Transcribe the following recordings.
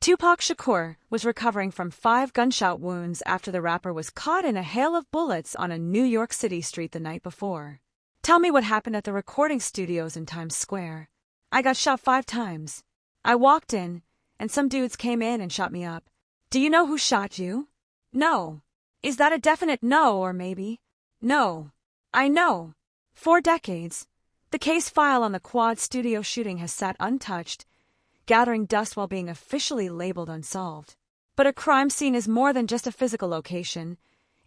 Tupac Shakur was recovering from 5 gunshot wounds after the rapper was caught in a hail of bullets on a New York City street the night before. Tell me what happened at the recording studios in Times Square. I got shot 5 times. I walked in, and some dudes came in and shot me up. Do you know who shot you? No. Is that a definite no or maybe? No. I know. 4 decades. The case file on the Quad studio shooting has sat untouched, gathering dust while being officially labeled unsolved. But a crime scene is more than just a physical location.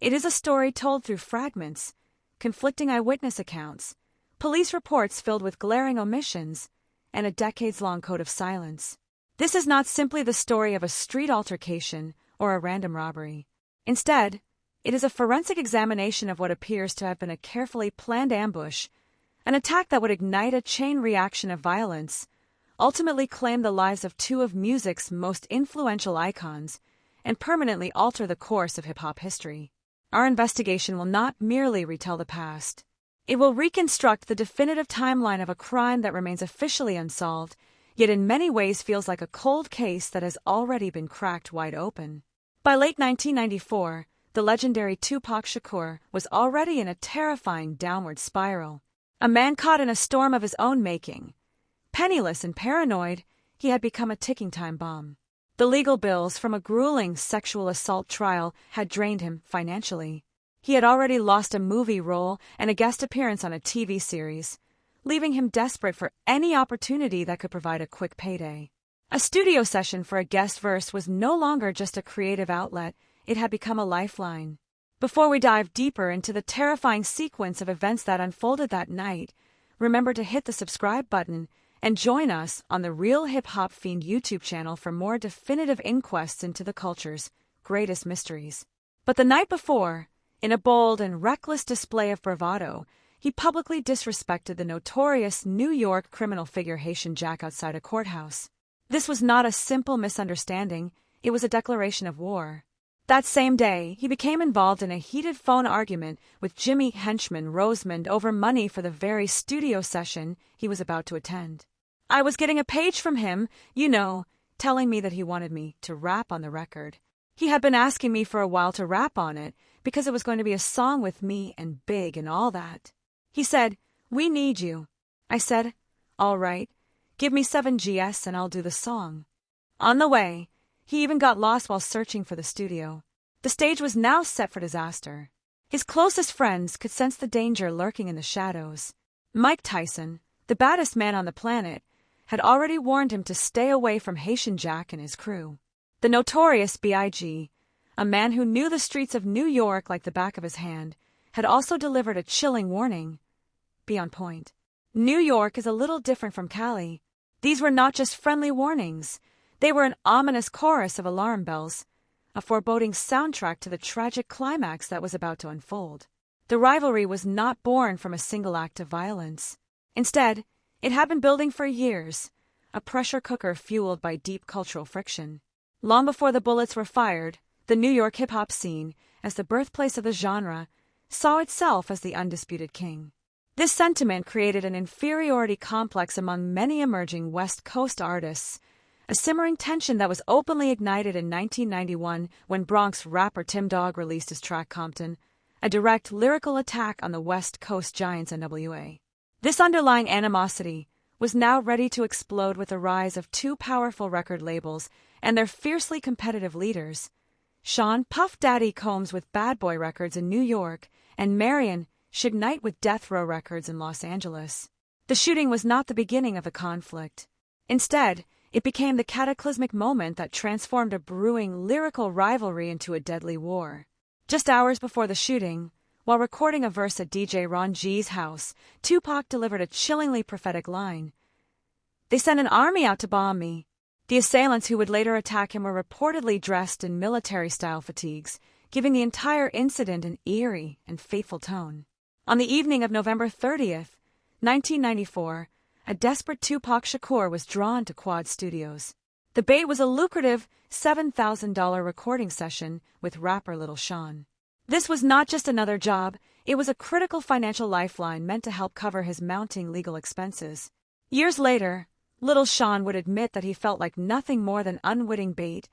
It is a story told through fragments, conflicting eyewitness accounts, police reports filled with glaring omissions, and a decades-long code of silence. This is not simply the story of a street altercation or a random robbery. Instead, it is a forensic examination of what appears to have been a carefully planned ambush, an attack that would ignite a chain reaction of violence, ultimately claim the lives of 2 of music's most influential icons, and permanently alter the course of hip-hop history. Our investigation will not merely retell the past. It will reconstruct the definitive timeline of a crime that remains officially unsolved, yet in many ways feels like a cold case that has already been cracked wide open. By late 1994, the legendary Tupac Shakur was already in a terrifying downward spiral. A man caught in a storm of his own making. Penniless and paranoid, he had become a ticking time bomb. The legal bills from a grueling sexual assault trial had drained him financially. He had already lost a movie role and a guest appearance on a TV series, leaving him desperate for any opportunity that could provide a quick payday. A studio session for a guest verse was no longer just a creative outlet, it had become a lifeline. Before we dive deeper into the terrifying sequence of events that unfolded that night, remember to hit the subscribe button and join us on the Real Hip Hop Fiend YouTube channel for more definitive inquests into the culture's greatest mysteries. But the night before, in a bold and reckless display of bravado, he publicly disrespected the notorious New York criminal figure Haitian Jack outside a courthouse. This was not a simple misunderstanding, it was a declaration of war. That same day, he became involved in a heated phone argument with Jimmy henchman Rosemond over money for the very studio session he was about to attend. I was getting a page from him, telling me that he wanted me to rap on the record. He had been asking me for a while to rap on it because it was going to be a song with me and Big and all that. He said, "We need you." I said, "All right, give me 7 GS and I'll do the song." On the way, he even got lost while searching for the studio. The stage was now set for disaster. His closest friends could sense the danger lurking in the shadows. Mike Tyson, the baddest man on the planet, had already warned him to stay away from Haitian Jack and his crew. The notorious B.I.G, a man who knew the streets of New York like the back of his hand, had also delivered a chilling warning. Be on point. New York is a little different from Cali. These were not just friendly warnings. They were an ominous chorus of alarm bells, a foreboding soundtrack to the tragic climax that was about to unfold. The rivalry was not born from a single act of violence. Instead, it had been building for years, a pressure cooker fueled by deep cultural friction. Long before the bullets were fired, the New York hip-hop scene, as the birthplace of the genre, saw itself as the undisputed king. This sentiment created an inferiority complex among many emerging West Coast artists, a simmering tension that was openly ignited in 1991 when Bronx rapper Tim Dog released his track Compton, a direct lyrical attack on the West Coast giants NWA. This underlying animosity was now ready to explode with the rise of 2 powerful record labels and their fiercely competitive leaders, Sean Puff Daddy Combs with Bad Boy Records in New York and Marion Suge Knight with Death Row Records in Los Angeles. The shooting was not the beginning of the conflict. Instead, it became the cataclysmic moment that transformed a brewing lyrical rivalry into a deadly war. Just hours before the shooting, while recording a verse at DJ Ron G's house, Tupac delivered a chillingly prophetic line. "They sent an army out to bomb me." The assailants who would later attack him were reportedly dressed in military-style fatigues, giving the entire incident an eerie and fateful tone. On the evening of November 30th, 1994, a desperate Tupac Shakur was drawn to Quad Studios. The bait was a lucrative $7,000 recording session with rapper Lil Sean. This was not just another job, it was a critical financial lifeline meant to help cover his mounting legal expenses. Years later, Little Sean would admit that he felt like nothing more than unwitting bait,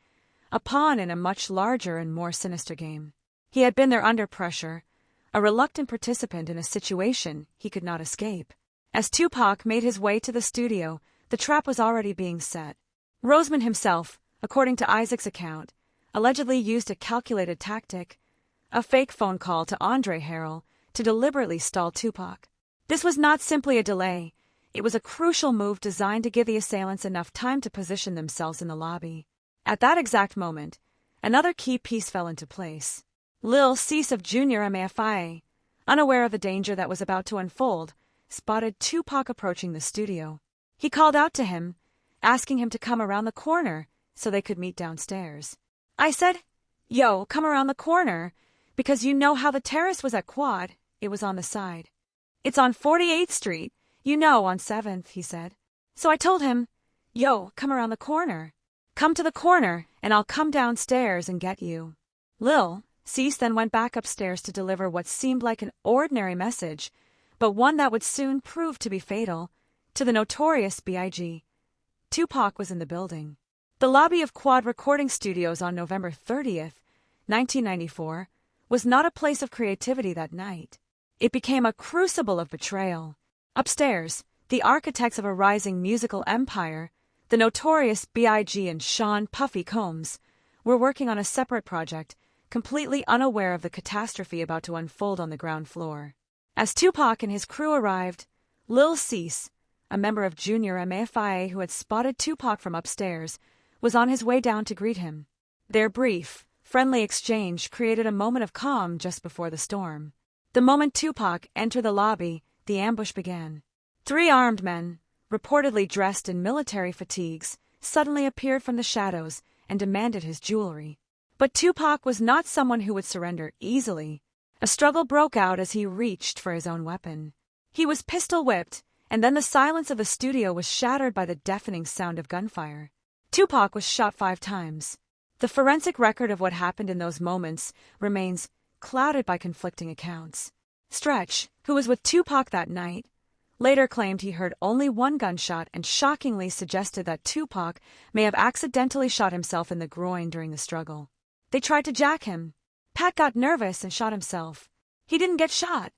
a pawn in a much larger and more sinister game. He had been there under pressure, a reluctant participant in a situation he could not escape. As Tupac made his way to the studio, the trap was already being set. Roseman himself, according to Isaac's account, allegedly used a calculated tactic, a fake phone call to Andre Harrell, to deliberately stall Tupac. This was not simply a delay, it was a crucial move designed to give the assailants enough time to position themselves in the lobby. At that exact moment, another key piece fell into place. Lil Cease of Junior MAFIA, unaware of the danger that was about to unfold, spotted Tupac approaching the studio. He called out to him, asking him to come around the corner so they could meet downstairs. I said, "Yo, come around the corner, because you know how the terrace was at Quad." It was on the side. "It's on 48th Street, you know, on 7th, he said. So I told him, "Yo, come around the corner. Come to the corner, and I'll come downstairs and get you." Lil Cease then went back upstairs to deliver what seemed like an ordinary message, but one that would soon prove to be fatal, to the Notorious B.I.G. Tupac was in the building. The lobby of Quad Recording Studios on November 30th, 1994, was not a place of creativity that night. It became a crucible of betrayal. Upstairs, the architects of a rising musical empire, the Notorious B.I.G. and Sean Puffy Combs, were working on a separate project, completely unaware of the catastrophe about to unfold on the ground floor. As Tupac and his crew arrived, Lil Cease, a member of Junior MAFIA who had spotted Tupac from upstairs, was on his way down to greet him. Their brief, friendly exchange created a moment of calm just before the storm. The moment Tupac entered the lobby, the ambush began. 3 armed men, reportedly dressed in military fatigues, suddenly appeared from the shadows and demanded his jewelry. But Tupac was not someone who would surrender easily. A struggle broke out as he reached for his own weapon. He was pistol-whipped, and then the silence of the studio was shattered by the deafening sound of gunfire. Tupac was shot 5 times. The forensic record of what happened in those moments remains clouded by conflicting accounts. Stretch, who was with Tupac that night, later claimed he heard only 1 gunshot and shockingly suggested that Tupac may have accidentally shot himself in the groin during the struggle. They tried to jack him. Pat got nervous and shot himself. He didn't get shot.